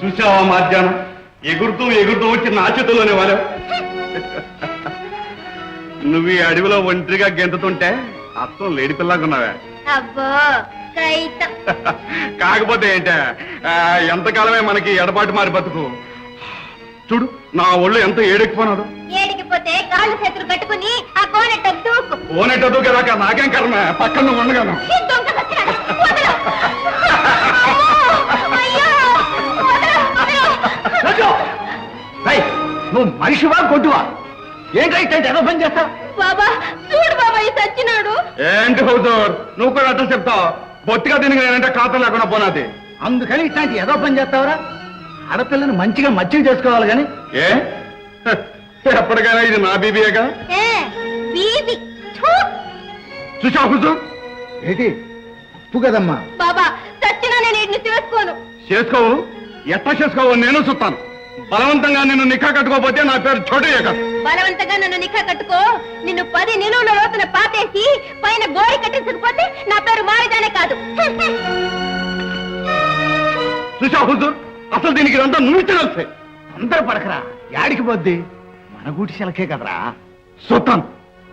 చూసావా మధ్యాహ్నం ఎగురుతూ ఎగురుతూ వచ్చి నా చేతుల్లోనే వాళ్ళు నువ్వు ఈ అడవిలో ఒంటరిగా గెంతుతుంటే అర్థం లేడి పిల్లకున్నావే అబ్బో కైతం కాకపోతే ఏంటే ఎంతకాలమే మనకి ఎడబాటు మారి బతుకు చూడు నా ఒళ్ళు ఎంత ఏడెక్కిపోనాడు ఏడికిపోతే కాళ్ళు చేతులు కట్టుకుని ఆ కోనెట్ట దూకు ఓనెట్ట దూకేదాకా నాకేం కర్మ పక్కన నువ్వు ఉండగాను ఈ దొంగ సచ్చినాడు. వదలు. అయ్యో, వదలు, వదలు. నువ్వు మనిషివా కొట్టువా ఏంటైతే ఏదో పని చేస్తావు బాబా చూడు బాబా ఈ సచ్చినాడు. ఏంటి హౌదూర్ నువ్వు కూడా అట్లా చెప్తావు బొత్తిగా దీనికి నేనంటే ఖాతా లేకుండా పోనాది అందుకని ఇట్లాంటి ఏదో పని చేస్తావరా ఆడపిల్లని మంచిగా మచ్చిగా చేసుకోవాలి కానీ ఏ ఎప్పటికైనా ఇది నా బీబీయేగా ఏ బీబీ థూ. చూసా హుజూర్ ఏంటి ఉప్పు కదమ్మా బాబా సచ్చినా నేను వీటిని చేసుకోను. చేసుకోవు ఎట్లా చేసుకోవు నేను చూస్తాను బలవంతంగా నిన్ను నిఖా కట్టుకోకపోతే నా పేరు చోటయ్య కాదు బలవంతంగా నన్ను నిఖా కట్టుకో నిన్ను 10 నిలువుల లోతున పాతేసి పైన గోడి కట్టించకపోతే నా పేరు మారిదానే కాదు. చూసా హుజూర్ అసలు దీనికి ఇదంతా నువ్వు ఇచ్చిన అందరూ పడకరా యాడికి పోద్ది మన గూటి శలకే కదరా చూస్తాను